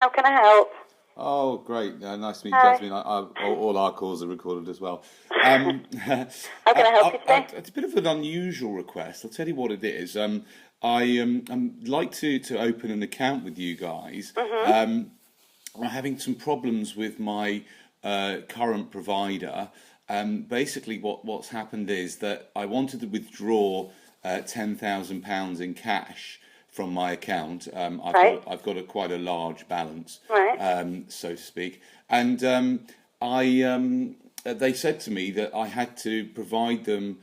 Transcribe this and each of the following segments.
How can I help? Oh, great. Nice to meet you, Hi. Jasmine. All our calls are recorded as well. Um, How can I help you today? it's a bit of an unusual request. I'll tell you what it is. I'd like to open an account with you guys. Mhm. I'm having some problems with my current provider. Basically, what's happened is that I wanted to withdraw £10,000 in cash from my account. Right. I've got quite a large balance, Right. so to speak, and I they said to me that I had to provide them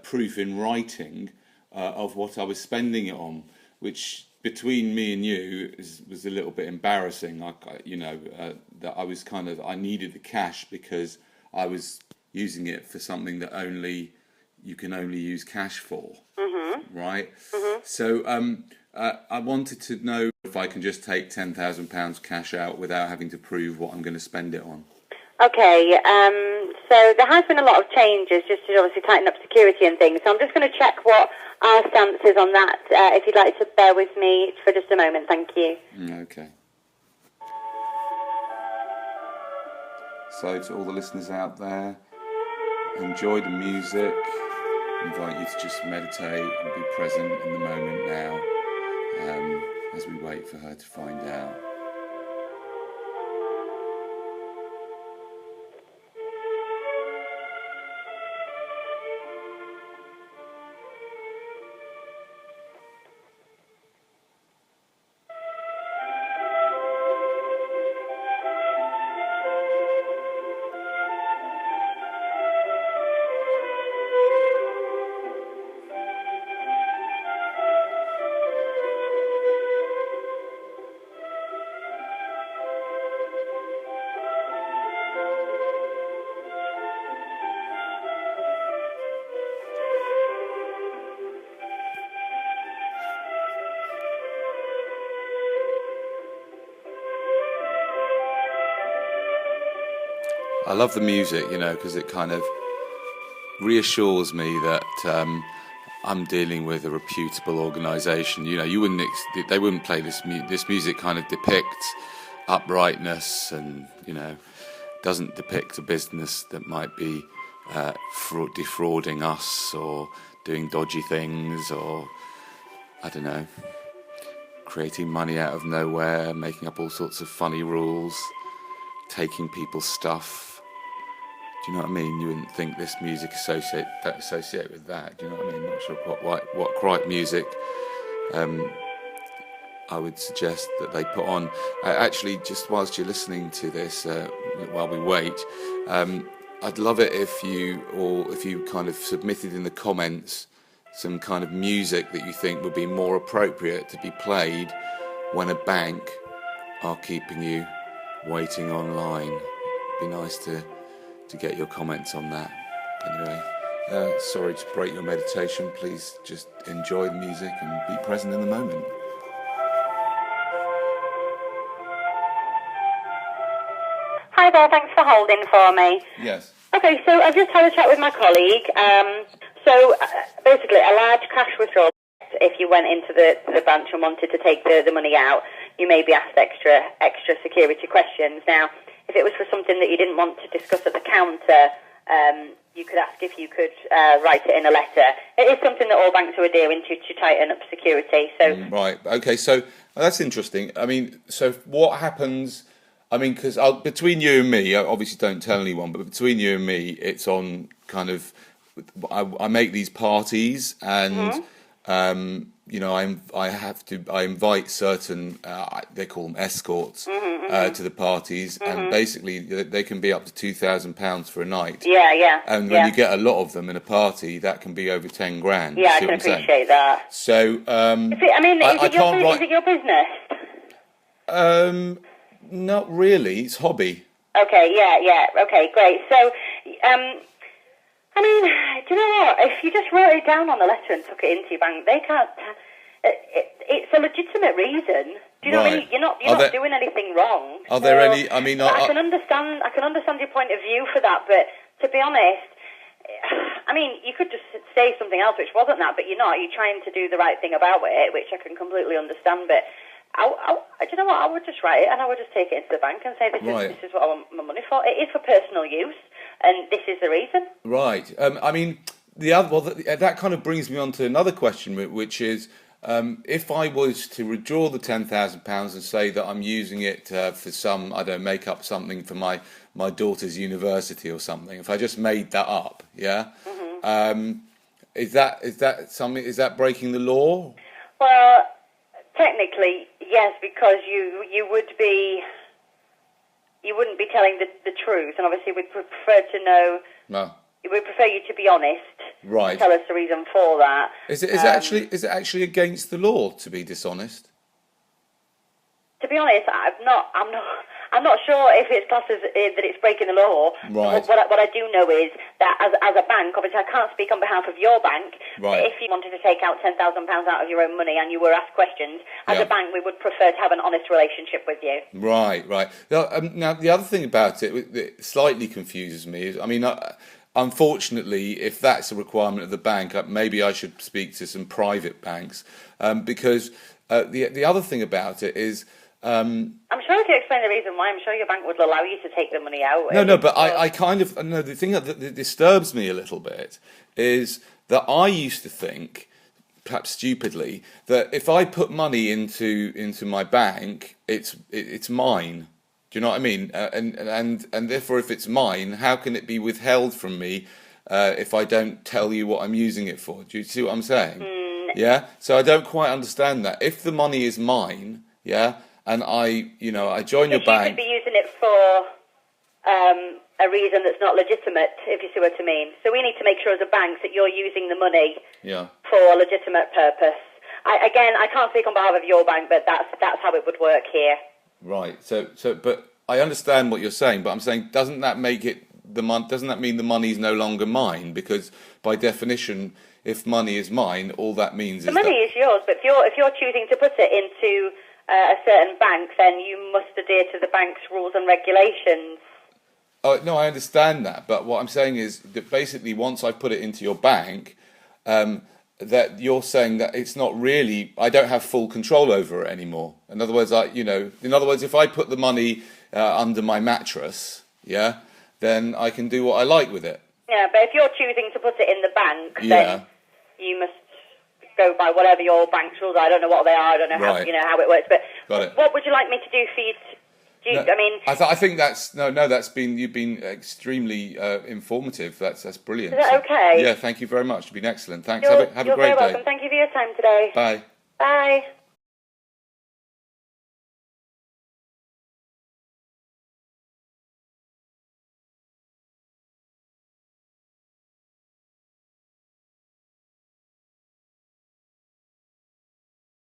proof in writing of what I was spending it on, which between me and you was a little bit embarrassing. That I was I needed the cash because I was using it for something that only you can only use cash for, Mhm. right? Mhm. So I wanted to know if I can just take £10,000 cash out without having to prove what I'm going to spend it on. Okay. So there has been a lot of changes, just to obviously tighten up security and things. So I'm just going to check what our stance is on that. If you'd like to bear with me for just a moment, thank you. Okay. So to all the listeners out there, enjoy the music. I invite you to just meditate and be present in the moment now, as we wait for her to find out. I love the music, because it kind of reassures me that I'm dealing with a reputable organisation. They wouldn't play this music. Kind of depicts uprightness, and doesn't depict a business that might be defrauding us or doing dodgy things, or I don't know, creating money out of nowhere, making up all sorts of funny rules, taking people's stuff. Do you know what I mean? You wouldn't think this music associate with that. Do you know what I mean? Not sure what quite music I would suggest that they put on. Actually, just whilst you're listening to this, while we wait, I'd love it if you kind of submitted in the comments some kind of music that you think would be more appropriate to be played when a bank are keeping you waiting online. It'd be nice to get your comments on that. Anyway, sorry to break your meditation. Please just enjoy the music and be present in the moment. Hi there. Thanks for holding for me. Yes. Okay. So I've just had a chat with my colleague. Basically, a large cash withdrawal. If you went into the branch and wanted to take the money out, you may be asked extra security questions. Now, if it was for something that you didn't want to discuss at the counter, you could ask if you could write it in a letter. It is something that all banks are adhering to tighten up security. So Right. Okay. So that's interesting. I mean, so what happens? I mean, because between you and me, I obviously don't tell anyone, but between you and me, it's on kind of. I make these parties, and Mhm. I invite certain they call them escorts to the parties, and basically they can be up to £2,000 for a night. Yeah. And when you get a lot of them in a party, that can be over 10 grand. Yeah, I See can what I'm saying? appreciate that. So Is it your business? not really. It's hobby. Okay, yeah. Okay, great. So, do you know what? If you just wrote it down on a letter and took it into your bank, they can't. It's a legitimate reason. Do you know what I mean? Right. You're not doing anything wrong. Are there any? I mean, I can understand your point of view for that, but to be honest, you could just say something else which wasn't that, but you're not. You're trying to do the right thing about it, which I can completely understand. But do you know what? I would just write it and I would just take it into the bank and say, this is what I want my money for. It is for personal use, and this is the reason. Right. I mean, that kind of brings me on to another question, which is, if I was to withdraw the £10,000 and say that I'm using it for some, I don't know, make up something for my daughter's university or something, if I just made that up, yeah, is that something? Is that breaking the law? Well, technically, yes, because you wouldn't be telling the truth, and obviously we'd prefer to know. No. We prefer you to be honest. Right. Tell us the reason for that. Is it actually against the law to be dishonest? To be honest, I'm not sure if it's classed as that it's breaking the law. Right. What I do know is that as a bank, obviously I can't speak on behalf of your bank. Right. If you wanted to take out £10,000 out of your own money and you were asked questions, as a bank we would prefer to have an honest relationship with you. Right. Now the other thing about it that slightly confuses me is, I mean, unfortunately, if that's a requirement of the bank, maybe I should speak to some private banks, because the other thing about it is. I'm sure if you explain the reason why, I'm sure your bank would allow you to take the money out. But I kind of no. The thing that disturbs me a little bit is that I used to think, perhaps stupidly, that if I put money into my bank, it's mine. Do you know what I mean? And therefore, if it's mine, how can it be withheld from me if I don't tell you what I'm using it for? Do you see what I'm saying? Yeah. So I don't quite understand that. If the money is mine, yeah. And I join your bank. You could be using it for a reason that's not legitimate, if you see what I mean. So we need to make sure as a bank that you're using the money for a legitimate purpose. I can't speak on behalf of your bank, but that's how it would work here. Right. So, but I understand what you're saying, but I'm saying, doesn't that make it doesn't that mean the money is no longer mine? Because by definition, if money is mine, all that means is the money is yours. But if you're choosing to put it into a certain bank, then you must adhere to the bank's rules and regulations. Oh no, I understand that, but what I'm saying is that basically once I put it into your bank, that you're saying that it's not really, I don't have full control over it anymore. In other words, if I put the money under my mattress, yeah, then I can do what I like with it. Yeah, but if you're choosing to put it in the bank, then you must go by whatever your bank's rules are. I don't know what they are. I don't know how how it works. But what would you like me to do for you? I think you've been extremely informative. That's brilliant. Is that okay? Yeah, thank you very much. You've been excellent. Thanks. You're have a great day. You're very welcome. Thank you for your time today. Bye. Bye.